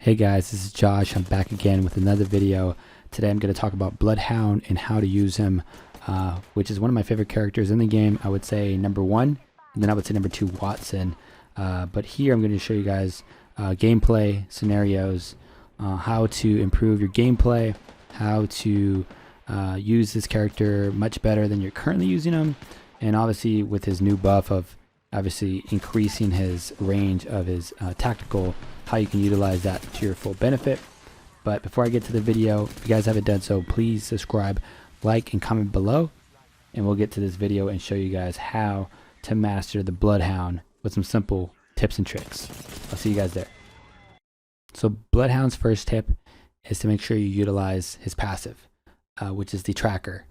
Hey guys, this is Josh. I'm back again with another video. Today I'm going to talk about Bloodhound and how to use him, which is one of my favorite characters in the game. I would say number one, and then I would say number two, Watson. But here I'm going to show you guys gameplay scenarios, how to improve your gameplay, how to use this character much better than you're currently using him, and obviously with his new buff of obviously increasing his range of his tactical, how you can utilize that to your full benefit. But before I get to the video, if you guys haven't done so, please subscribe, like, and comment below, and we'll get to this video and show you guys how to master the Bloodhound with some simple tips and tricks. I'll see you guys there. So Bloodhound's first tip is to make sure you utilize his passive, which is the tracker.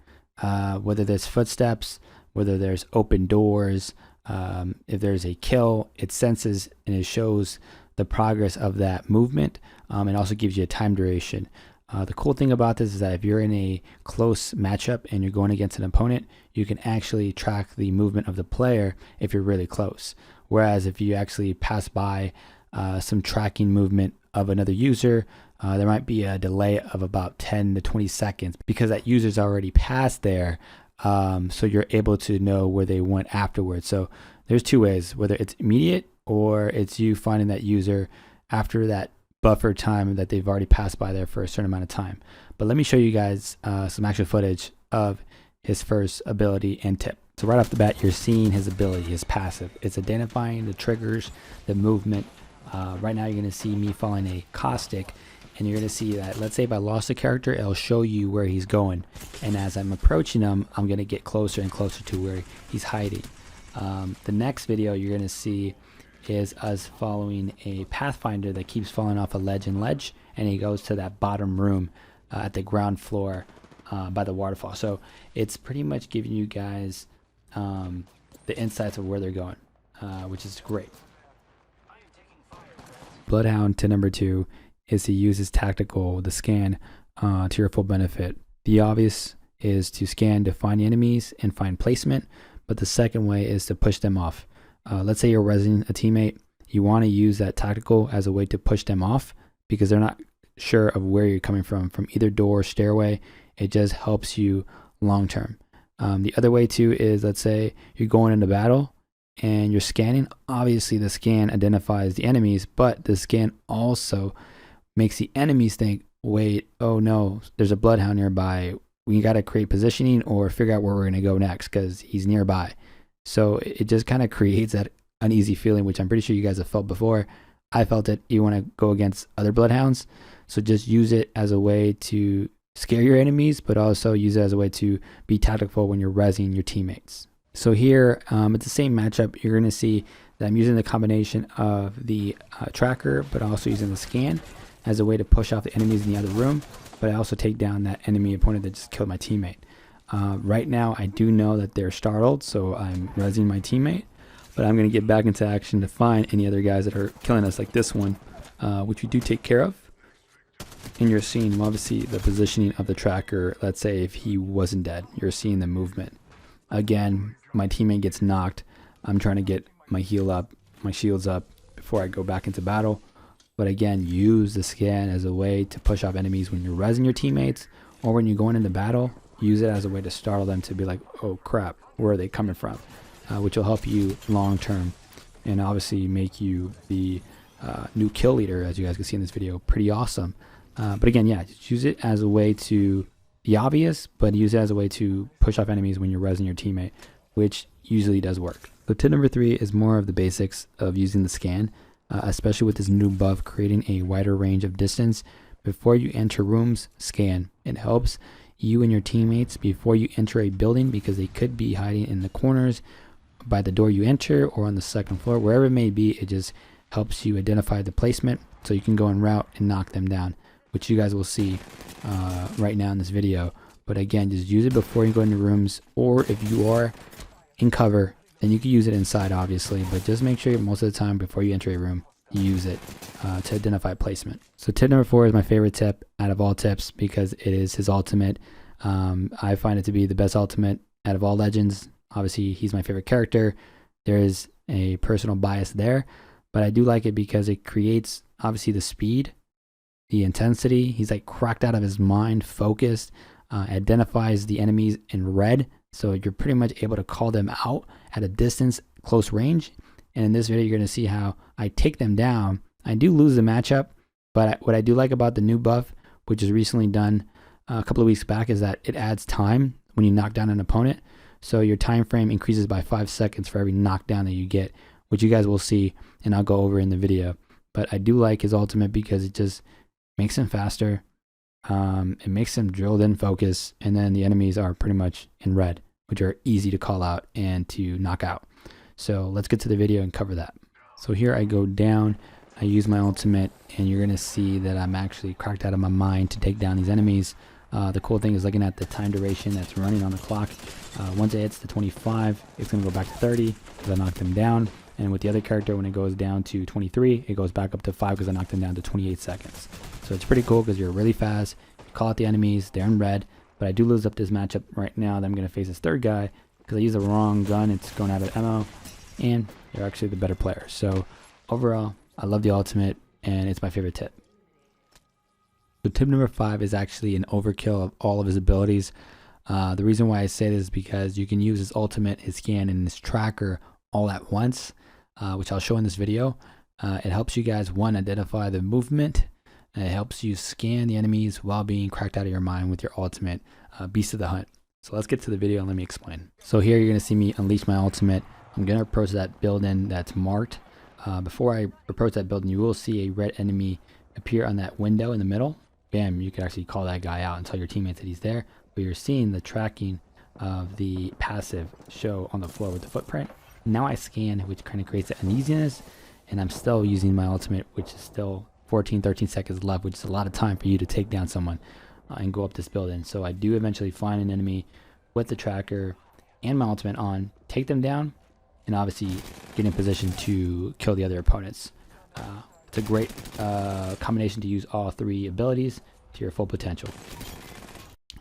Whether there's footsteps, whether there's open doors, if there's a kill, it senses and it shows the progress of that movement. It also gives you a time duration. The cool thing about this is that if you're in a close matchup and you're going against an opponent, you can actually track the movement of the player if you're really close. Whereas if you actually pass by some tracking movement of another user, there might be a delay of about 10 to 20 seconds because that user's already passed there. So you're able to know where they went afterwards. So there's two ways, whether it's immediate or it's you finding that user after that buffer time that they've already passed by there for a certain amount of time. But let me show you guys some actual footage of his first ability and tip. So right off the bat, you're seeing his ability, his passive. It's identifying the triggers, the movement. Right now you're going to see me following a caustic, and you're going to see that, let's say if I lost a character, it'll show you where he's going. And as I'm approaching him, I'm going to get closer and closer to where he's hiding. The next video you're going to see is us following a pathfinder that keeps falling off a ledge and ledge, and he goes to that bottom room at the ground floor by the waterfall. So it's pretty much giving you guys the insights of where they're going, which is great. Bloodhound to number two is to use his tactical, the scan, to your full benefit. The obvious is to scan to find enemies and find placement, but the second way is to push them off. Let's say you're resing a teammate. You want to use that tactical as a way to push them off because they're not sure of where you're coming from either door, stairway. It just helps you long term. The other way too is, let's say you're going into battle and you're scanning. Obviously the scan identifies the enemies, but the scan also makes the enemies think, wait, oh no, there's a Bloodhound nearby. We got to create positioning or figure out where we're going to go next because he's nearby. So it just kind of creates that uneasy feeling, which I'm pretty sure you guys have felt before. I felt it. You want to go against other Bloodhounds. So just use it as a way to scare your enemies, but also use it as a way to be tactical when you're resing your teammates. So here, it's the same matchup. You're going to see that I'm using the combination of the tracker, but also using the scan as a way to push off the enemies in the other room, but I also take down that enemy opponent that just killed my teammate. Right now, I do know that they're startled, so I'm resing my teammate, but I'm going to get back into action to find any other guys that are killing us, like this one, which we do take care of. And you're seeing, obviously, the positioning of the tracker. Let's say if he wasn't dead, you're seeing the movement. Again, my teammate gets knocked. I'm trying to get my heal up, my shields up before I go back into battle. But again, use the scan as a way to push off enemies when you're resing your teammates or when you're going into battle. Use it as a way to startle them to be like, oh crap, where are they coming from? Which will help you long term and obviously make you the new kill leader, as you guys can see in this video. Pretty awesome. But again, yeah, just use it as a way to be obvious, but use it as a way to push off enemies when you're resing your teammate, which usually does work. So tip number three is more of the basics of using the scan, especially with this new buff, creating a wider range of distance. Before you enter rooms, scan. It helps you and your teammates before you enter a building because they could be hiding in the corners by the door you enter or on the second floor, wherever it may be. It just helps you identify the placement so you can go en route and knock them down, which you guys will see right now in this video. But again, just use it before you go into rooms, or if you are in cover, then you can use it inside, obviously, but just make sure most of the time before you enter a room, you use it to identify placement. So tip number four is my favorite tip out of all tips because it is his ultimate. I find it to be the best ultimate out of all legends. Obviously, he's my favorite character. There is a personal bias there, but I do like it because it creates, obviously, the speed the intensity. He's like cracked out of his mind, focused, identifies the enemies in red. So you're pretty much able to call them out at a distance, close range. And in this video, you're going to see how I take them down. I do lose the matchup, but what I do like about the new buff, which is recently done a couple of weeks back, is that it adds time when you knock down an opponent. So your time frame increases by 5 seconds for every knockdown that you get, which you guys will see, and I'll go over in the video. But I do like his ultimate because it just makes him faster. It makes him drilled in focus, and then the enemies are pretty much in red, which are easy to call out and to knock out. So let's get to the video and cover that. So here I go down, I use my ultimate, and you're going to see that I'm actually cracked out of my mind to take down these enemies. The cool thing is looking at the time duration that's running on the clock. Once it hits the 25, it's going to go back to 30 because I knocked them down. And with the other character, when it goes down to 23, it goes back up to 5 because I knocked them down to 28 seconds. So it's pretty cool because you're really fast. You call out the enemies, they're in red. But I do lose up this matchup right now that I'm going to face this third guy because I use the wrong gun. It's going out of ammo, and you're actually the better player. So overall, I love the ultimate, and it's my favorite tip. So tip number 5 is actually an overkill of all of his abilities. The reason why I say this is because you can use his ultimate, his scan, and his tracker all at once, which I'll show in this video. It helps you guys, one, identify the movement. It helps you scan the enemies while being cracked out of your mind with your ultimate, Beast of the Hunt. So let's get to the video and let me explain. So here you're going to see me unleash my ultimate. I'm going to approach that building that's marked. Before I approach that building, you will see a red enemy appear on that window in the middle. Bam, you can actually call that guy out and tell your teammates that he's there. But you're seeing the tracking of the passive show on the floor with the footprint. Now I scan, which kind of creates that uneasiness, and I'm still using my ultimate, which is still 13 seconds left, which is a lot of time for you to take down someone and go up this building. So I do eventually find an enemy with the tracker and my ultimate on, take them down, and obviously get in position to kill the other opponents. It's a great combination to use all 3 abilities to your full potential.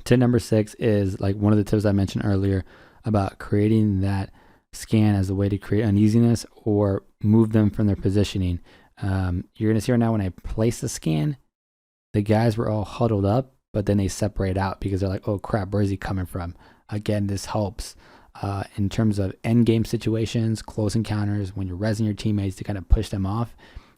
Tip number 6 is like one of the tips I mentioned earlier about creating that scan as a way to create uneasiness or move them from their positioning. You're going to see right now when I place the scan, the guys were all huddled up, but then they separate out because they're like, oh crap, where is he coming from? Again, this helps in terms of end game situations, close encounters, when you're rezzing your teammates to kind of push them off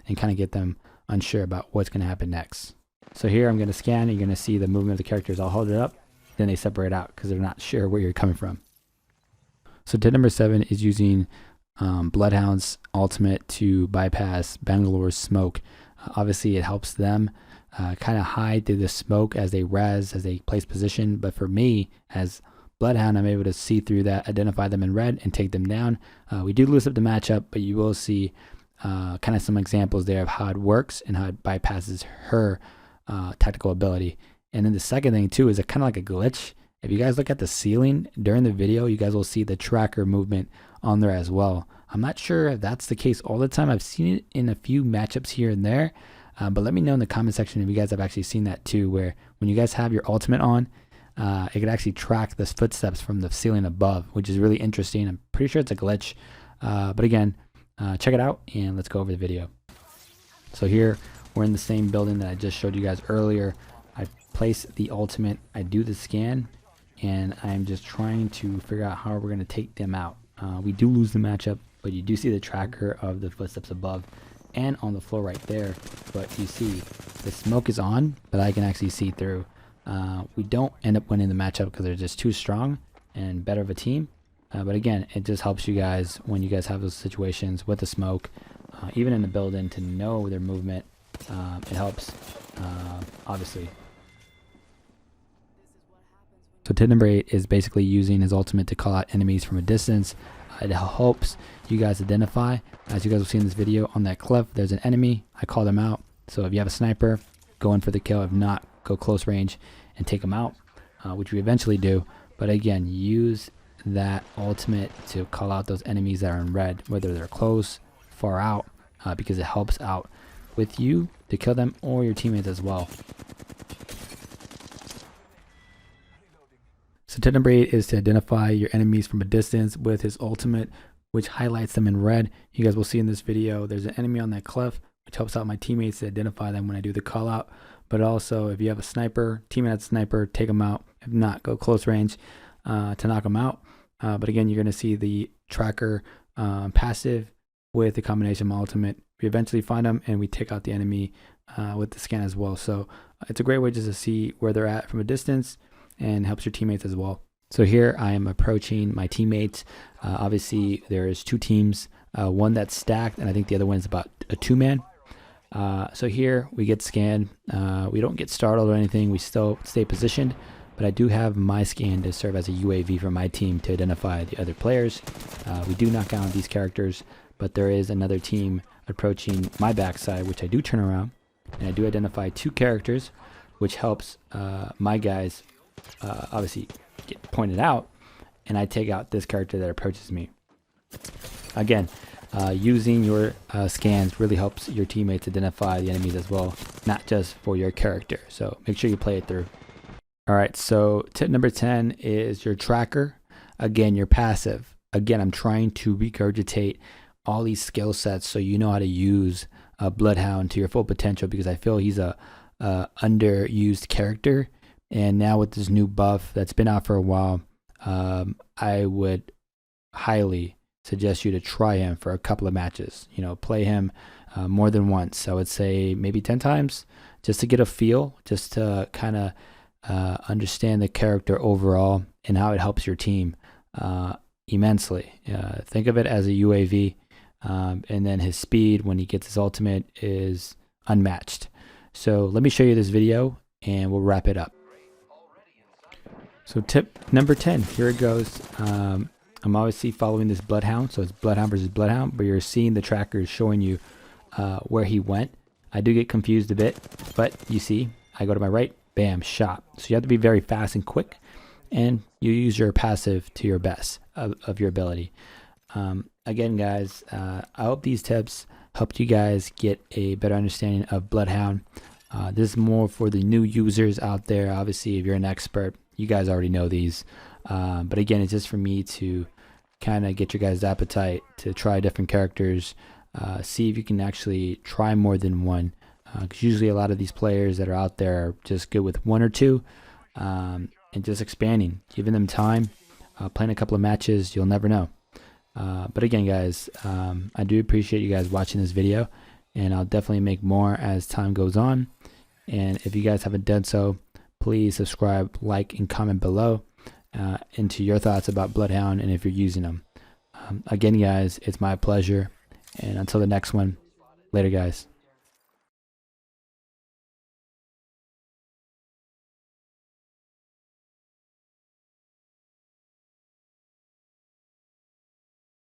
and kind of get them unsure about what's going to happen next. So here I'm going to scan, and you're going to see the movement of the characters all hold it up, then they separate out because they're not sure where you're coming from. So tip number 7 is using Bloodhound's ultimate to bypass Bangalore's smoke. Obviously it helps them kind of hide through the smoke as they res, as they place position, but for me as Bloodhound, I'm able to see through that, identify them in red, and take them down. We do lose up the matchup, but you will see kind of some examples there of how it works and how it bypasses her tactical ability. And then the second thing too is a kind of like a glitch. If you guys look at the ceiling during the video, you guys will see the tracker movement on there as well. I'm not sure if that's the case all the time. I've seen it in a few matchups here and there, but let me know in the comment section if you guys have actually seen that too, where when you guys have your ultimate on, it can actually track the footsteps from the ceiling above, which is really interesting. I'm pretty sure it's a glitch, but again, check it out and let's go over the video. So here we're in the same building that I just showed you guys earlier. I place the ultimate, I do the scan, and I'm just trying to figure out how we're going to take them out. We do lose the matchup, but you do see the tracker of the footsteps above and on the floor right there. But you see the smoke is on, but I can actually see through. We don't end up winning the matchup because they're just too strong and better of a team. But again, it just helps you guys when you guys have those situations with the smoke, even in the building, to know their movement. It helps, obviously. So tip number 8 is basically using his ultimate to call out enemies from a distance. It helps you guys identify. As you guys will see in this video, on that cliff, there's an enemy. I call them out. So if you have a sniper, go in for the kill. If not, go close range and take them out, which we eventually do. But again, use that ultimate to call out those enemies that are in red, whether they're close, far out, because it helps out with you to kill them or your teammates as well. So tip number 8 is to identify your enemies from a distance with his ultimate, which highlights them in red. You guys will see in this video, there's an enemy on that cliff, which helps out my teammates to identify them when I do the call out. but also if you have a sniper, teammate has a sniper, take them out. If not, go close range to knock them out. But again, you're going to see the tracker passive with the combination of my ultimate. We eventually find them and we take out the enemy with the scan as well. So it's a great way just to see where they're at from a distance and helps your teammates as well. So here I am approaching my teammates. Obviously there's two teams, one that's stacked and I think the other one is about a 2-man. So here we get scanned. We don't get startled or anything. We still stay positioned, but I do have my scan to serve as a UAV for my team to identify the other players. We do knock out these characters, but there is another team approaching my backside, which I do turn around, and I do identify 2 characters, which helps my guys obviously get pointed out, and I take out this character that approaches me. Again, using your scans really helps your teammates identify the enemies as well, not just for your character. So make sure you play it through. All right, so tip number 10 is your tracker. Again, your passive. Again, I'm trying to regurgitate all these skill sets so you know how to use Bloodhound to your full potential, because I feel he's a underused character. And now with this new buff that's been out for a while, I would highly suggest you to try him for a couple of matches. You know, play him more than once. I would say maybe 10 times just to get a feel, just to kind of understand the character overall and how it helps your team immensely. Think of it as a UAV, and then his speed when he gets his ultimate is unmatched. So let me show you this video and we'll wrap it up. So tip number 10, here it goes. I'm obviously following this Bloodhound, so it's Bloodhound versus Bloodhound, but you're seeing the tracker showing you where he went. I do get confused a bit, but you see, I go to my right, bam, shot. So you have to be very fast and quick, and you use your passive to your best of your ability. Again, guys, I hope these tips helped you guys get a better understanding of Bloodhound. This is more for the new users out there. Obviously, if you're an expert, you guys already know these. But again, it's just for me to kind of get your guys' appetite to try different characters, see if you can actually try more than one. Because usually a lot of these players that are out there are just good with 1 or 2, and just expanding, giving them time, playing a couple of matches, you'll never know. But again, guys, I do appreciate you guys watching this video, and I'll definitely make more as time goes on. And if you guys haven't done so, please subscribe, like, and comment below into your thoughts about Bloodhound and if you're using them. Again, guys, it's my pleasure, and until the next one, later, guys.